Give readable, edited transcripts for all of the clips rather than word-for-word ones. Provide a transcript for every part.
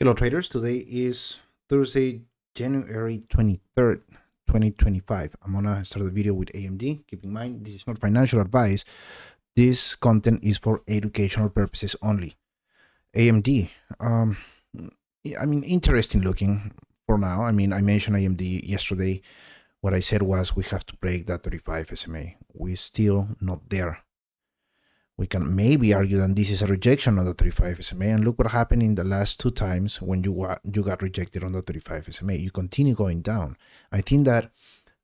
Hello traders, today is Thursday, January 23rd, 2025. I'm gonna start the video with AMD. Keep in mind, this is not financial advice. This content is for educational purposes only. AMD, I mean, interesting looking for now. I mean, I mentioned AMD yesterday. What I said was we have to break that 35 SMA. We're still not there. We can maybe argue that this is a rejection on the 35 SMA, and look what happened in the last two times when you got rejected on the 35 SMA. You continue going down. I think that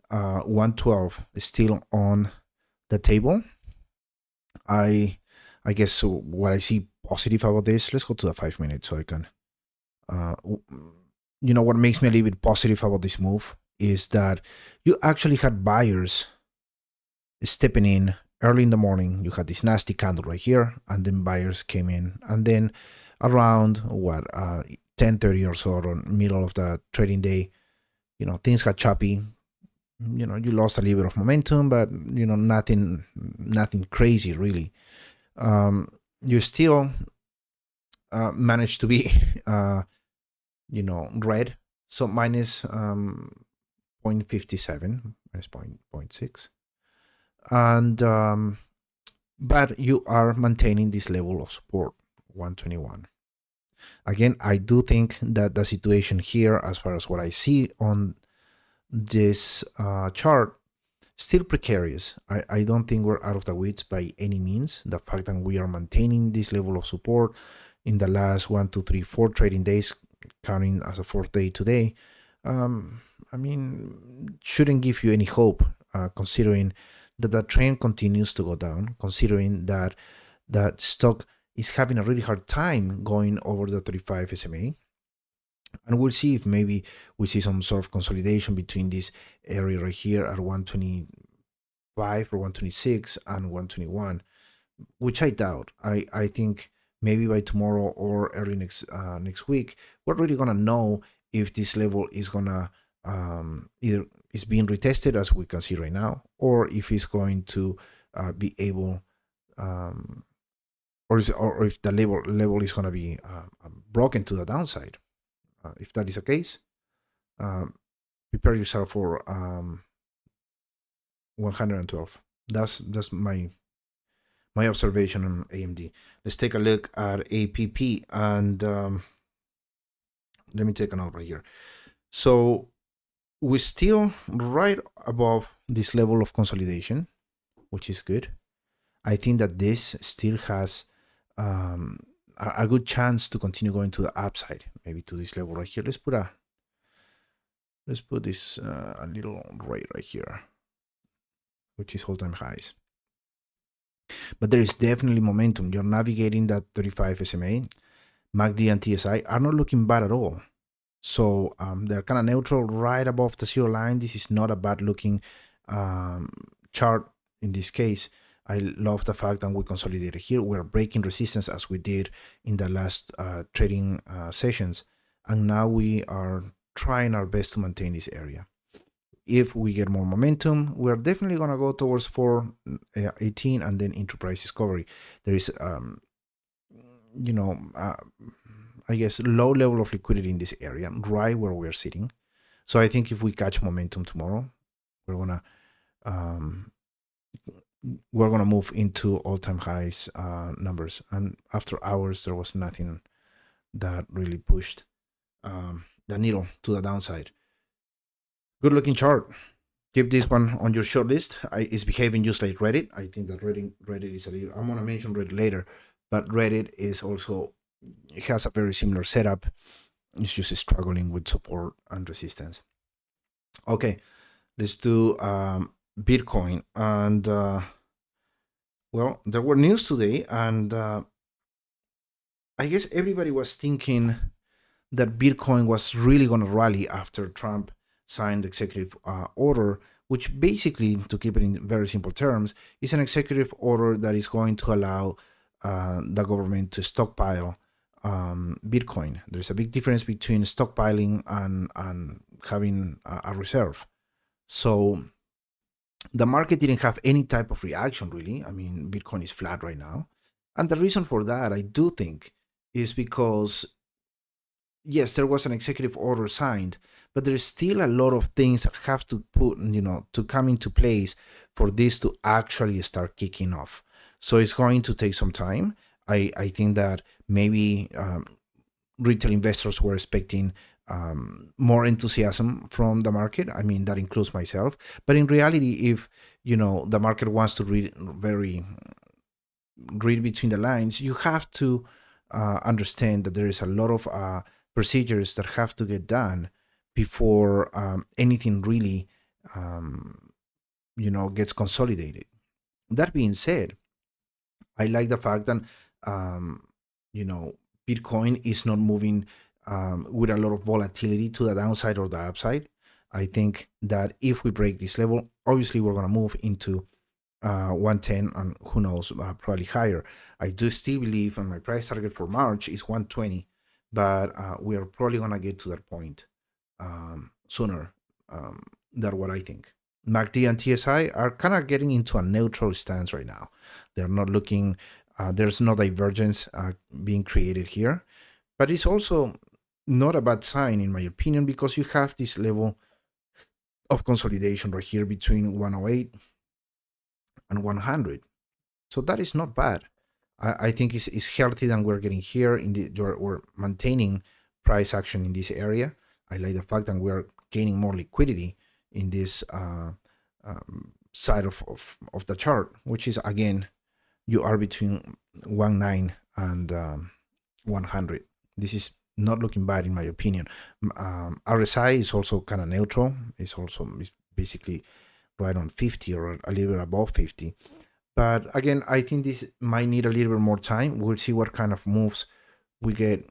112 is still on the table. I guess what I see positive about this. Let's go to the 5 minutes so I can. What makes me a little bit positive about this move is that you actually had buyers stepping in early in the morning. You had this nasty candle right here, and then buyers came in, and then around 10:30 or so, or middle of the trading day, things got choppy. You lost a little bit of momentum, but nothing crazy really. You still managed to be red, so minus 0.57, minus 0.6. And but you are maintaining this level of support, 121. Again, I do think that the situation here, as far as what I see on this chart, still precarious. I don't think we're out of the woods by any means. The fact that we are maintaining this level of support in the last 1, 2, 3, 4 trading days, counting as a fourth day today, I mean, shouldn't give you any hope, considering that the trend continues to go down, considering that that stock is having a really hard time going over the 35 SMA. And we'll see if maybe we see some sort of consolidation between this area right here at 125 or 126 and 121, which I doubt. I think maybe by tomorrow or early next week, we're really gonna know if this level is gonna either is being retested, as we can see right now, or if it's going to be able, or if the level is going to be broken to the downside. If that is the case, prepare yourself for 112. That's my observation on AMD. Let's take a look at APP, and let me take a note right here. So we're still right above this level of consolidation, which is good. I think that this still has a good chance to continue going to the upside, maybe to this level right here. Let's put this a little right here, which is all-time highs. But there is definitely momentum. You're navigating that 35 SMA. MACD and TSI are not looking bad at all. So they're kind of neutral right above the zero line. This is not a bad looking chart in this case. I love the fact that we consolidated here. We're breaking resistance as we did in the last trading sessions. And now we are trying our best to maintain this area. If we get more momentum, we're definitely going to go towards 418 and then into price discovery. There is, I guess, low level of liquidity in this area, right where we're sitting. So I think if we catch momentum tomorrow, we're gonna move into all-time highs numbers. And after hours, there was nothing that really pushed the needle to the downside. Good looking chart. Keep this one on your short list. It's behaving just like Reddit. I think that Reddit is a little. I'm gonna mention Reddit later, but Reddit is also. It has a very similar setup. It's just struggling with support and resistance. Okay, let's do Bitcoin. And well, there were news today, and I guess everybody was thinking that Bitcoin was really going to rally after Trump signed the executive order, which basically, to keep it in very simple terms, is an executive order that is going to allow the government to stockpile Bitcoin. There's a big difference between stockpiling and having a reserve. So the market didn't have any type of reaction, really. I mean, Bitcoin is flat right now. And the reason for that, I do think, is because yes, there was an executive order signed, but there's still a lot of things that have to to come into place for this to actually start kicking off. So it's going to take some time. I think that maybe retail investors were expecting more enthusiasm from the market. I mean, that includes myself. But in reality, if the market wants to read between the lines, you have to understand that there is a lot of procedures that have to get done before anything really gets consolidated. That being said, I like the fact that Bitcoin is not moving with a lot of volatility to the downside or the upside. I think that if we break this level, obviously we're going to move into 110 and who knows, probably higher. I do still believe, and my price target for March is 120, but we are probably going to get to that point sooner than what I think. MACD and TSI are kind of getting into a neutral stance right now. They're not looking, there's no divergence being created here, but it's also not a bad sign in my opinion, because you have this level of consolidation right here between 108 and 100. So that is not bad. I think it's healthy that we're getting here we're maintaining price action in this area. I like the fact that we're gaining more liquidity in this side of the chart, which is, again, you are between 19 and 100. This is not looking bad in my opinion. RSI is also kind of neutral. It's basically right on 50 or a little bit above 50. But again, I think this might need a little bit more time. We'll see what kind of moves we get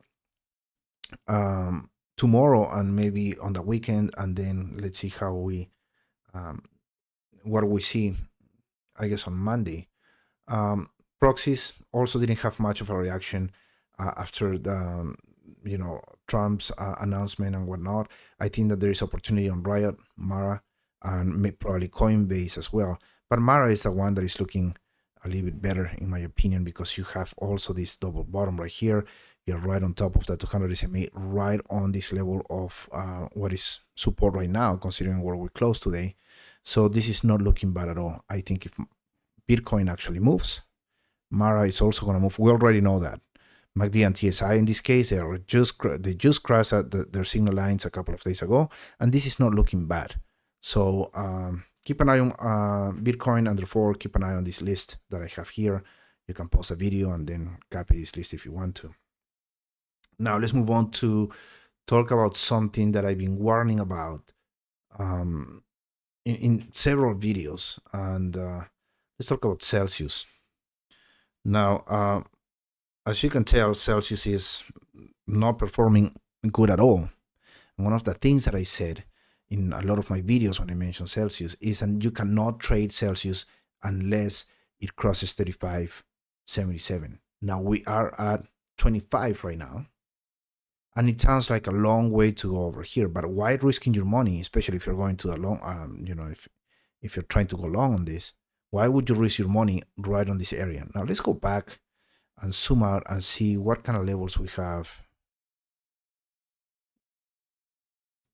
tomorrow and maybe on the weekend, and then let's see how what we see, I guess, on Monday. Proxies also didn't have much of a reaction after the Trump's announcement and whatnot. I think that there is opportunity on Riot, Mara, and probably Coinbase as well. But Mara is the one that is looking a little bit better in my opinion, because you have also this double bottom right here. You're right on top of the 200 SMA, right on this level of what is support right now, considering where we close today. So this is not looking bad at all. I think if Bitcoin actually moves, Mara is also going to move. We already know that. MACD and TSI in this case, they just crossed their signal lines a couple of days ago, and this is not looking bad. So keep an eye on Bitcoin, and therefore keep an eye on this list that I have here. You can pause a video and then copy this list if you want to. Now let's move on to talk about something that I've been warning about in several videos, and let's talk about Celsius. Now, as you can tell, Celsius is not performing good at all. And one of the things that I said in a lot of my videos when I mentioned Celsius is that you cannot trade Celsius unless it crosses 35.77. Now we are at 25 right now, and it sounds like a long way to go over here. But why risking your money, especially if you're going to a long, if you're trying to go long on this? Why would you risk your money right on this area? Now let's go back and zoom out and see what kind of levels we have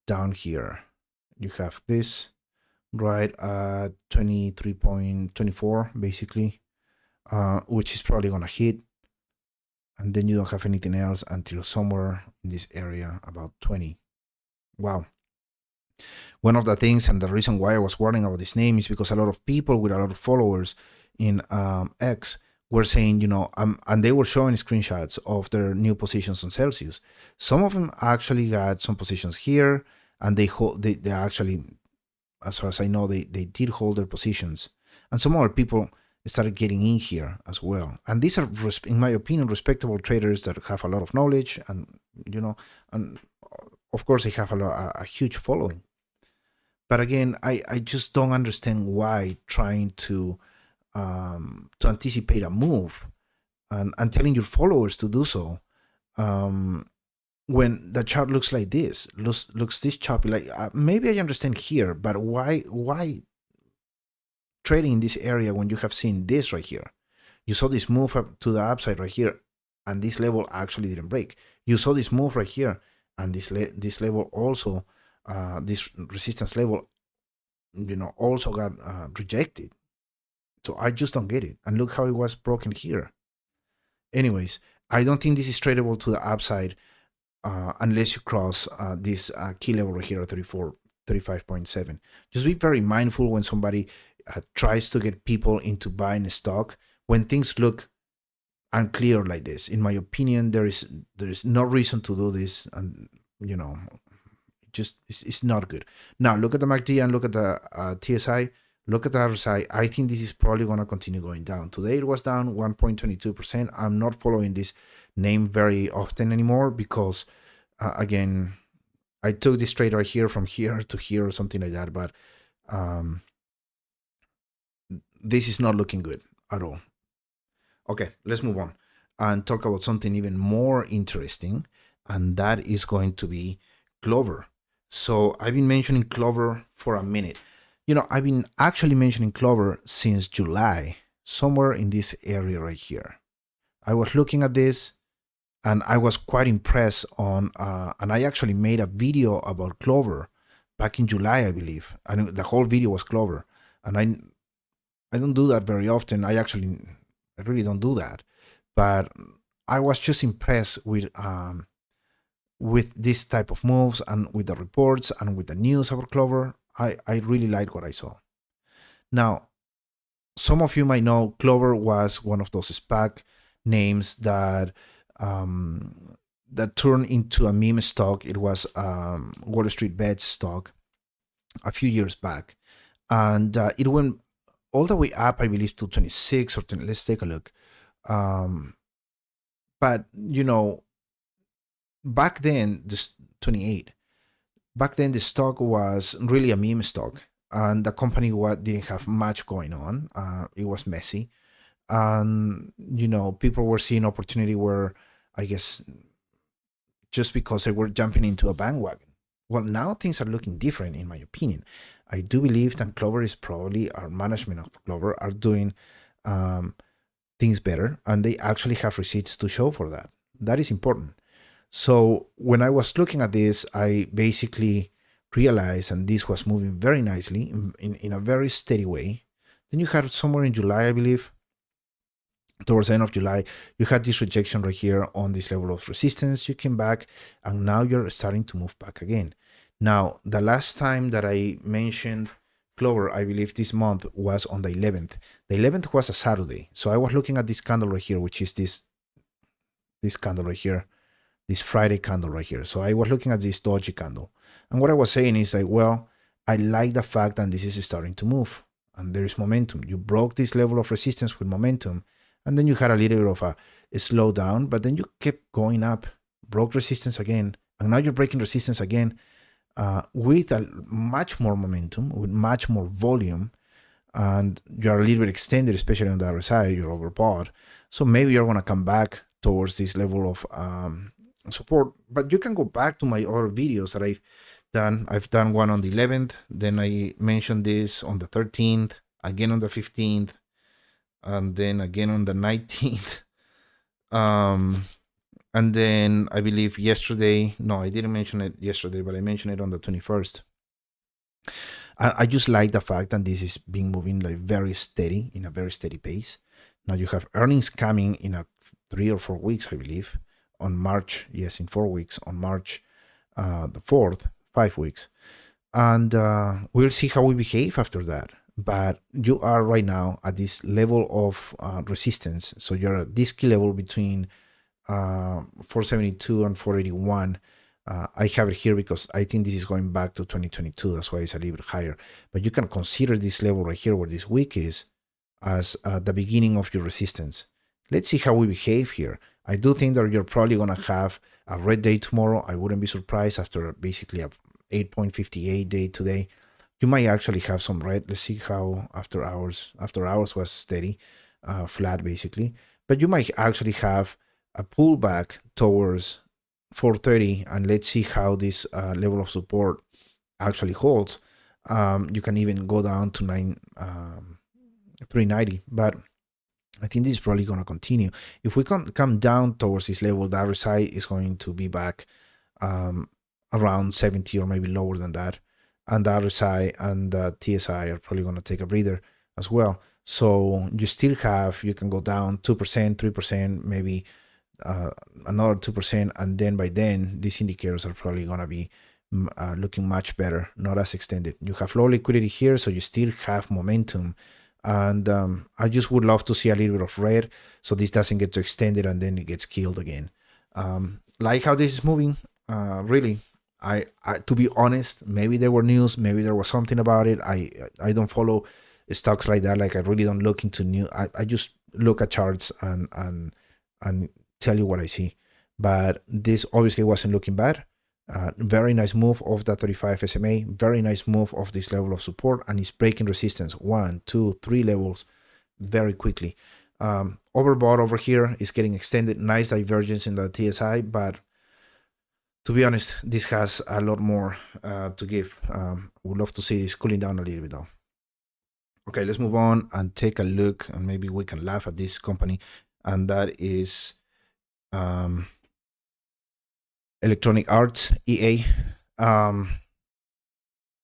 down here. You have this right at 23.24 basically, which is probably gonna hit, and then you don't have anything else until somewhere in this area about 20. Wow. One of the things, and the reason why I was warning about this name, is because a lot of people with a lot of followers in X were saying, and they were showing screenshots of their new positions on Celsius. Some of them actually got some positions here, and they actually, as far as I know, they did hold their positions. And some other people started getting in here as well. And these are, in my opinion, respectable traders that have a lot of knowledge, and and of course they have a huge following. But again, I just don't understand why trying to anticipate a move and telling your followers to do so when the chart looks like this, looks this choppy. Like maybe I understand here, but why trading in this area when you have seen this right here? You saw this move up to the upside right here, and this level actually didn't break. You saw this move right here, and this level also, this resistance level, also got rejected. So I just don't get it. And look how it was broken here. Anyways, I don't think this is tradable to the upside unless you cross this key level right here at 35.7. Just be very mindful when somebody tries to get people into buying a stock when things look unclear like this. In my opinion, there is no reason to do this, and just it's not good. Now look at the MACD and look at the TSI. Look at the RSI. I think this is probably going to continue going down. Today it was down 1.22%. I'm not following this name very often anymore because, again, I took this trade right here from here to here or something like that. But this is not looking good at all. Okay, let's move on and talk about something even more interesting, and that is going to be Clover. So I've been mentioning Clover for a minute. I've been actually mentioning Clover since July, somewhere in this area right here. I was looking at this and I was quite impressed and I actually made a video about Clover back in July, I believe. And the whole video was Clover. And I don't do that very often. I really don't do that. But I was just impressed with this type of moves and with the reports and with the news about Clover. I really liked what I saw. Now, some of you might know Clover was one of those SPAC names that turned into a meme stock. It was Wall Street Bets stock a few years back, and it went all the way up, I believe, to 26 or 20. Let's take a look. But back then, this 28. Back then, the stock was really a meme stock, and the company didn't have much going on. It was messy, and people were seeing opportunity where, I guess, just because they were jumping into a bandwagon. Well, now things are looking different, in my opinion. I do believe that Clover is probably, our management of Clover are doing things better, and they actually have receipts to show for that. That is important. So when I was looking at this, I basically realized, and this was moving very nicely in a very steady way. Then you had somewhere in July, I believe, towards the end of July, you had this rejection right here on this level of resistance. You came back, and now you're starting to move back again. Now, the last time that I mentioned Clover, I believe this month, was on the 11th. The 11th was a Saturday. So I was looking at this candle right here, which is this candle right here. This Friday candle right here. So I was looking at this doji candle. And what I was saying is like, well, I like the fact that this is starting to move. And there is momentum. You broke this level of resistance with momentum. And then you had a little bit of a slowdown. But then you kept going up. Broke resistance again. And now you're breaking resistance again with a much more momentum, with much more volume. And you're a little bit extended, especially on the RSI. You're overbought. So maybe you're going to come back towards this level of support. But you can go back to my other videos that I've done. I've done one on the 11th, then I mentioned this on the 13th, again on the 15th, and then again on the 19th, and then I believe yesterday, no, I didn't mention it yesterday, but I mentioned it on the 21st. I just like the fact that this is being moving like very steady, in a very steady pace. Now you have earnings coming in 3 or 4 weeks, I believe, on March, yes, in 4 weeks, on March the 4th, 5 weeks. And we'll see how we behave after that. But you are right now at this level of resistance. So you're at this key level between 472 and 481. I have it here because I think this is going back to 2022. That's why it's a little bit higher. But you can consider this level right here, where this wick is, as the beginning of your resistance. Let's see how we behave here. I do think that you're probably going to have a red day tomorrow. I wouldn't be surprised after basically a 8.58 day today. You might actually have some red. Let's see how after hours was steady, flat basically. But you might actually have a pullback towards 430, and let's see how this level of support actually holds. You can even go down to 390, but I think this is probably going to continue. If we come down towards this level, the RSI is going to be back around 70 or maybe lower than that. And the RSI and the TSI are probably going to take a breather as well. So you still have, you can go down 2%, 3%, maybe another 2%. And then by then, these indicators are probably going to be looking much better, not as extended. You have low liquidity here, so you still have momentum. And I just would love to see a little bit of red so this doesn't get too extended and then it gets killed again. Like how this is moving, really. I to be honest, maybe there were news, maybe there was something about it. I don't follow stocks like that. Like I really don't look into new. I just look at charts and tell you what I see. But this obviously wasn't looking bad. Very nice move of that 35 SMA. Very nice move of this level of support, and it's breaking resistance 1, 2, 3 levels very quickly. Overbought over here is getting extended. Nice divergence in the TSI, but to be honest, this has a lot more to give. Would love to see this cooling down a little bit though. Okay, let's move on and take a look, and maybe we can laugh at this company, and that is Electronic Arts, EA.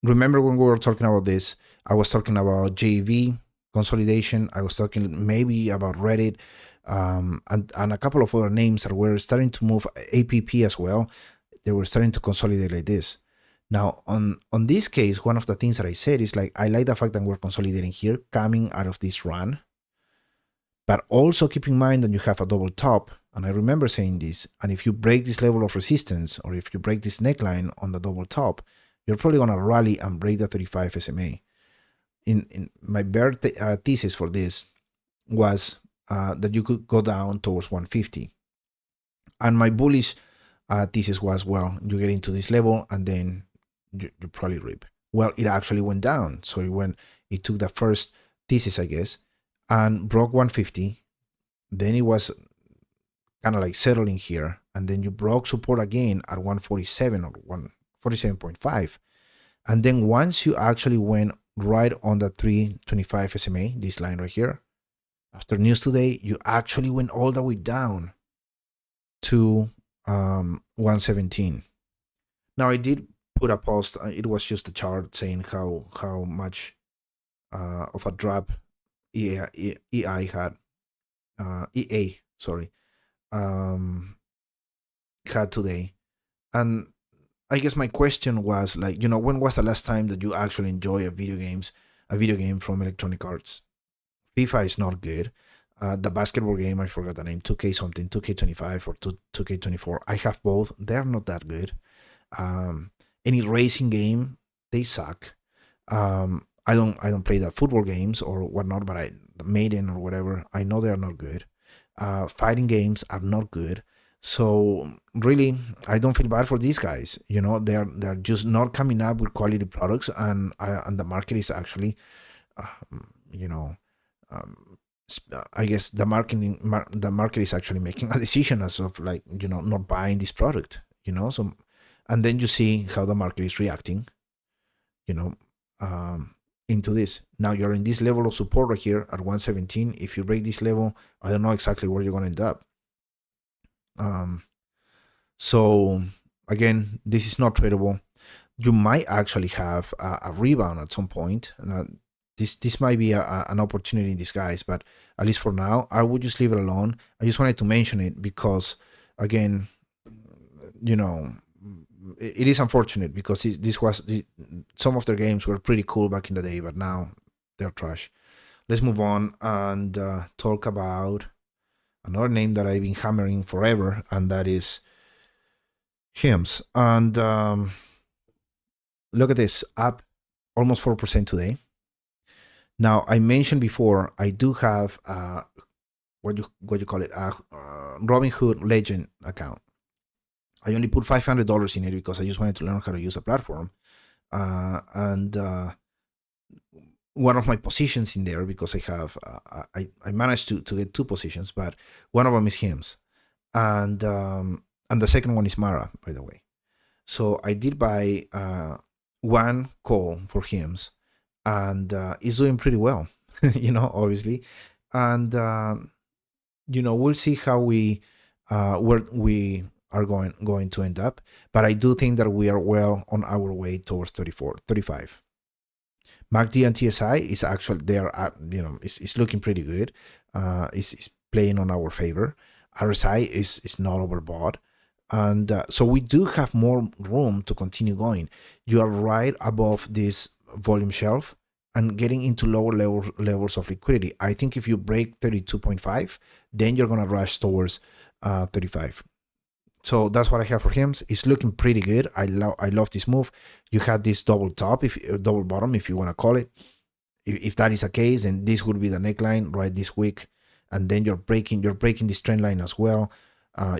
Remember when we were talking about this, I was talking about JV consolidation. I was talking maybe about Reddit and a couple of other names that were starting to move, APP as well. They were starting to consolidate like this. Now, on this case, one of the things that I said is like, I like the fact that we're consolidating here, coming out of this run. But also keep in mind that you have a double top. And I remember saying this. And if you break this level of resistance, or if you break this neckline on the double top, you're probably going to rally and break the 35 SMA. In my bear thesis for this was that you could go down towards 150. And my bullish thesis was, well, you get into this level and then you probably rip. Well, it actually went down. So it took the first thesis, I guess, and broke 150. Then it was kind of like settling here. And then you broke support again at 147 or 147.5. And then once you actually went right on the 325 SMA, this line right here, after news today, you actually went all the way down to 117. Now I did put a post. It was just a chart saying how much of a drop EA had had today. And I guess my question was like, when was the last time that you actually enjoy a video game from Electronic Arts? FIFA is not good. The basketball game, I forgot the name, 2K something, 2K25 or 2K24. I have both. They're not that good. Any racing game, they suck. I don't play the football games or whatnot, but the Maiden or whatever, I know they are not good. Fighting games are not good. So really, I don't feel bad for these guys. They're just not coming up with quality products, and the market is actually, I guess the market is actually making a decision as of like, not buying this product. So, and then you see how the market is reacting, into this. Now you're in this level of support right here at 117. If you break this level, I don't know exactly where you're going to end up. So again, this is not tradable. You might actually have a rebound at some point. This might be an opportunity in disguise, but at least for now, I would just leave it alone. I just wanted to mention it because, again, it is unfortunate because some of their games were pretty cool back in the day, but now they're trash. Let's move on and talk about another name that I've been hammering forever, and that is HIMS. And look at this, up almost 4% today. Now, I mentioned before, I do have what you call it, a Robinhood Legend account. I only put $500 in it because I just wanted to learn how to use a platform. And one of my positions in there, because I have, I managed to get 2 positions, but one of them is HIMS. And the second one is Mara, by the way. So I did buy one call for HIMS, and it's doing pretty well, obviously. And, we'll see how we are going to end up. But I do think that we are well on our way towards 34, 35. MACD and TSI is actually there. It's looking pretty good. It's playing on our favor. RSI is not overbought, and so we do have more room to continue going. You are right above this volume shelf and getting into lower levels of liquidity. I think if you break 32.5, then you're gonna rush towards 35. So that's what I have for HIMS. It's looking pretty good. I love this move. You had this double top, double bottom, if you want to call it. If that is the case, then this would be the neckline right this week, and then you're breaking this trend line as well.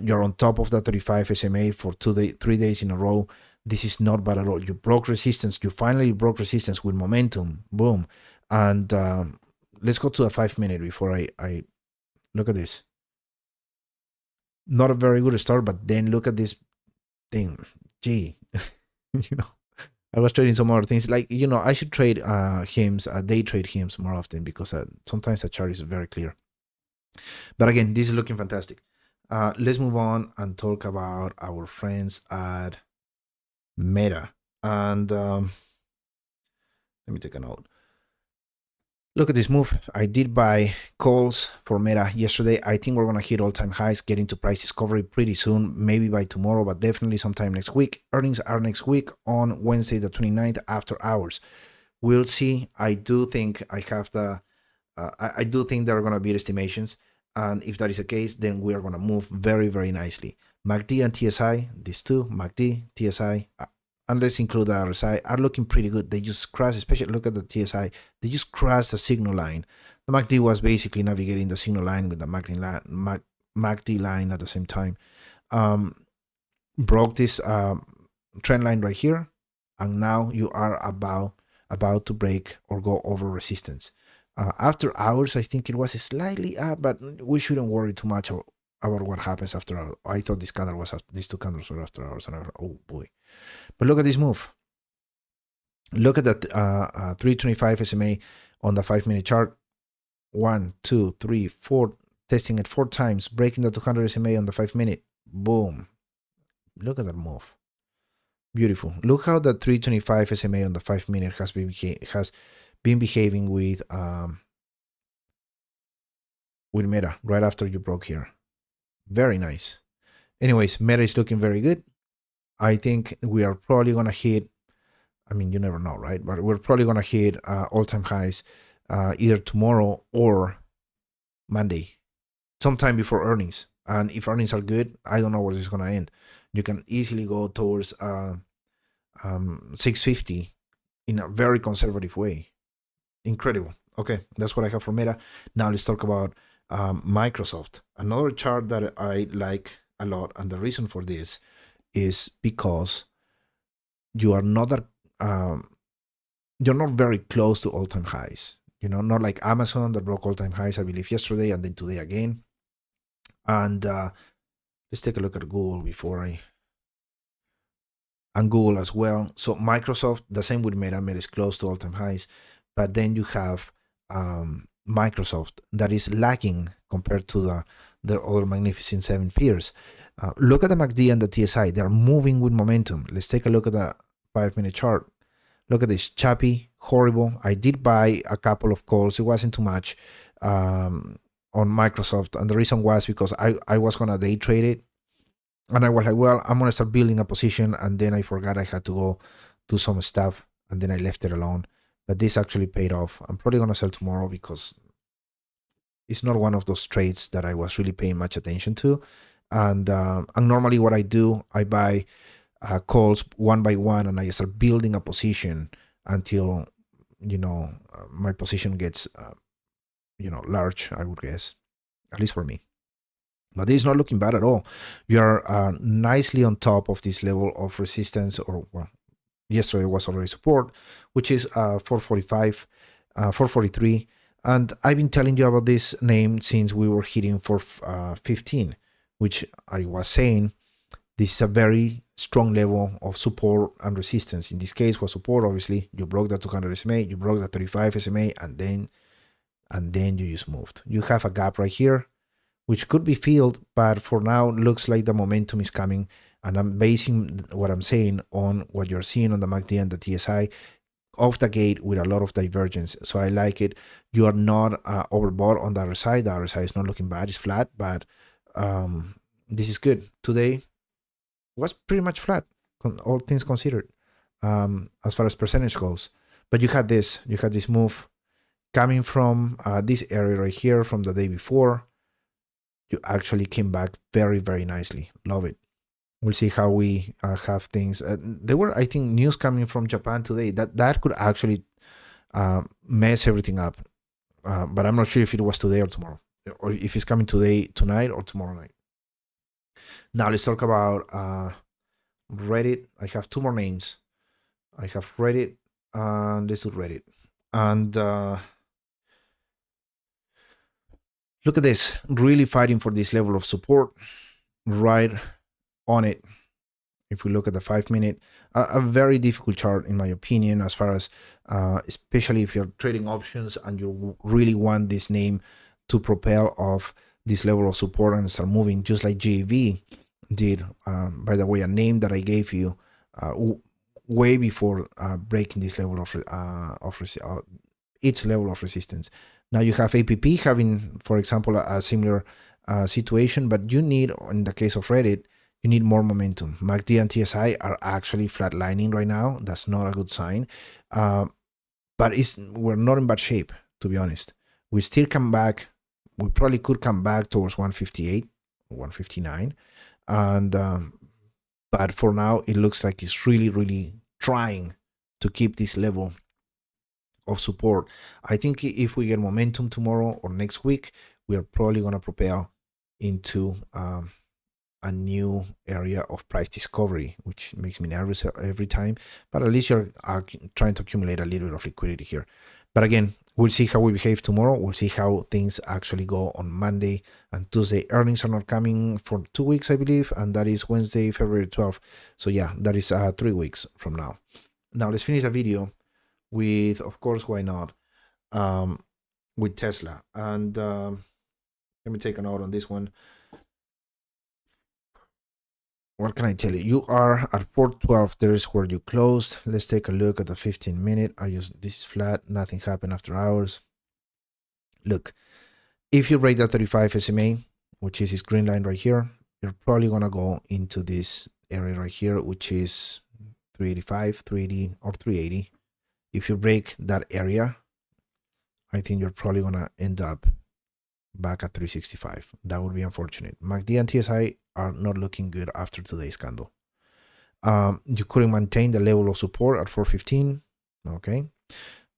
You're on top of the 35 SMA for 3 days in a row. This is not bad at all. You broke resistance. You finally broke resistance with momentum. Boom. And let's go to a 5 minute before I look at this. Not a very good start, but then look at this thing. Gee, I was trading some other things. Like, I should trade HIMS, day trade HIMS more often, because sometimes the chart is very clear. But again, this is looking fantastic. Let's move on and talk about our friends at Meta. And let me take a note. Look at this move. I did buy calls for Meta yesterday. I think we're going to hit all-time highs, get into price discovery pretty soon, maybe by tomorrow, but definitely sometime next week. Earnings are next week on Wednesday the 29th after hours. We'll see. I do think I have I do think there are going to be estimations. And if that is the case, then we are going to move very, very nicely. MACD and TSI, these two, MACD, TSI, and let's include the RSI, are looking pretty good. They just crashed, especially look at the TSI. They just crashed the signal line. The MACD was basically navigating the signal line with the MACD line at the same time. Broke this trend line right here, and now you are about to break or go over resistance. After hours, I think it was slightly up, but we shouldn't worry too much about what happens after hours. I thought these two candles were after hours, and I was like, oh boy. But look at this move. Look at that 325 SMA on the 5 minute chart. 1, 2, 3, 4, testing it 4 times, breaking the 200 SMA on the 5 minute. Boom. Look at that move. Beautiful. Look how the 325 SMA on the 5 minute has been behaving with Meta right after you broke here. Very nice. Anyways, Meta is looking very good. I think we are probably going to hit, I mean, you never know, right? But we're probably going to hit all-time highs either tomorrow or Monday, sometime before earnings. And if earnings are good, I don't know where this is going to end. You can easily go towards 650 in a very conservative way. Incredible. Okay, that's what I have for Meta. Now let's talk about Microsoft. Another chart that I like a lot, and the reason for this is because you are not that you're not very close to all-time highs. Not like Amazon that broke all-time highs, I believe, yesterday and then today again. And let's take a look at Google and Google as well. So Microsoft, the same with Meta. Meta is close to all-time highs, but then you have Microsoft that is lagging compared to their other Magnificent Seven peers. Look at the MACD and the TSI. They're moving with momentum. Let's take a look at the 5 minute chart. Look at this, choppy, horrible. I did buy a couple of calls. It wasn't too much on Microsoft. And the reason was because I was going to day trade it. And I was like, well, I'm going to start building a position. And then I forgot I had to go do some stuff. And then I left it alone. But this actually paid off. I'm probably going to sell tomorrow because it's not one of those trades that I was really paying much attention to. And normally what I do, I buy calls one by one, and I start building a position until, my position gets, large, I would guess, at least for me. But this is not looking bad at all. We are nicely on top of this level of resistance, or well, yesterday was already support, which is 445, 443. And I've been telling you about this name since we were hitting 415, which I was saying this is a very strong level of support and resistance. In this case was support, obviously. You broke the 200 SMA, you broke the 35 SMA, and then you just moved. You have a gap right here, which could be filled, but for now looks like the momentum is coming, and I'm basing what I'm saying on what you're seeing on the MACD and the TSI off the gate with a lot of divergence. So I like it. You are not overbought on the other side. The other side is not looking bad, it's flat, but this is good. Today was pretty much flat, all things considered, as far as percentage goes. But you had this move coming from this area right here from the day before. You actually came back very, very nicely. Love it. We'll see how we have things. There were, I think, news coming from Japan today that could actually mess everything up. But I'm not sure if it was today or tomorrow, or if it's coming today, tonight, or tomorrow night. Now let's talk about Reddit. I have two more names. I have Reddit, and let's do Reddit. And look at this, really fighting for this level of support, right on it. If we look at the 5 minute, a very difficult chart in my opinion, as far as especially if you're trading options and you really want this name to propel off this level of support and start moving, just like GAV did. By the way, a name that I gave you way before breaking this level of its level of resistance. Now you have APP having, for example, a similar situation, but you need, in the case of Reddit, you need more momentum. MACD and TSI are actually flatlining right now. That's not a good sign. But we're not in bad shape, to be honest. We still come back. We probably could come back towards 158, 159. And but for now, it looks like it's really, really trying to keep this level of support. I think if we get momentum tomorrow or next week, we are probably going to propel into a new area of price discovery, which makes me nervous every time, but at least you're trying to accumulate a little bit of liquidity here. But again, we'll see how we behave tomorrow. We'll see how things actually go on Monday and Tuesday. Earnings are not coming for 2 weeks, I believe, and that is Wednesday, February 12th. So yeah, that is 3 weeks from now. Now let's finish the video with, of course, why not, with Tesla. And let me take a note on this one. What can I tell you? You are at 412. There is where you closed. Let's take a look at the 15 minute. This is flat. Nothing happened after hours. Look, if you break that 35 SMA, which is this green line right here, you're probably going to go into this area right here, which is 385, 380, or 380. If you break that area, I think you're probably going to end up back at 365. That would be unfortunate. MACD and TSI are not looking good after today's candle. You couldn't maintain the level of support at 415, okay?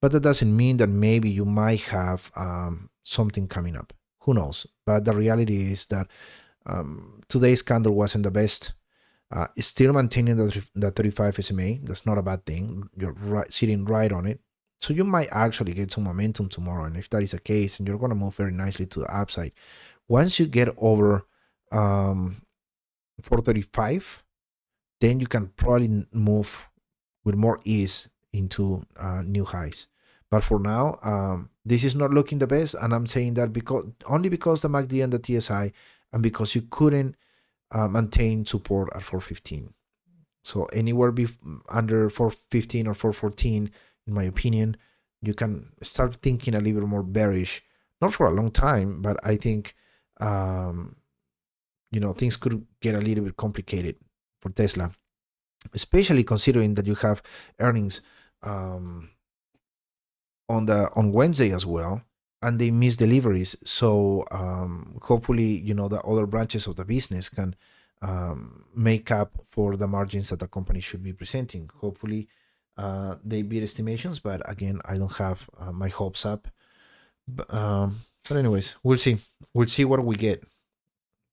But that doesn't mean that maybe you might have something coming up. Who knows? But the reality is that today's candle wasn't the best. It's still maintaining the 35 SMA. That's not a bad thing. You're sitting right on it. So you might actually get some momentum tomorrow. And if that is the case, and you're going to move very nicely to the upside. Once you get over 435, then you can probably move with more ease into new highs. But for now, this is not looking the best. And I'm saying that only because the MACD and the TSI, and because you couldn't maintain support at 415. So anywhere under 415 or 414, in my opinion, you can start thinking a little bit more bearish. Not for a long time, but I think things could get a little bit complicated for Tesla, especially considering that you have earnings on Wednesday as well, and they miss deliveries. So hopefully, the other branches of the business can make up for the margins that the company should be presenting. Hopefully they beat estimations, but again, I don't have my hopes up. But anyways, we'll see what we get,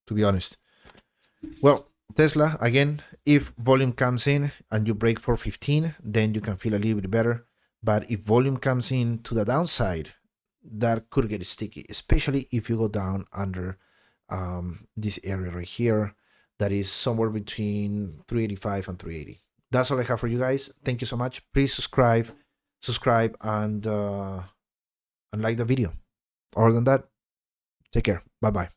to be honest. Well, Tesla, again, if volume comes in and you break 415, then you can feel a little bit better. But if volume comes in to the downside, that could get sticky, especially if you go down under this area right here, that is somewhere between 385 and 380. That's all I have for you guys. Thank you so much. Please subscribe and like the video. Other than that, take care. Bye-bye.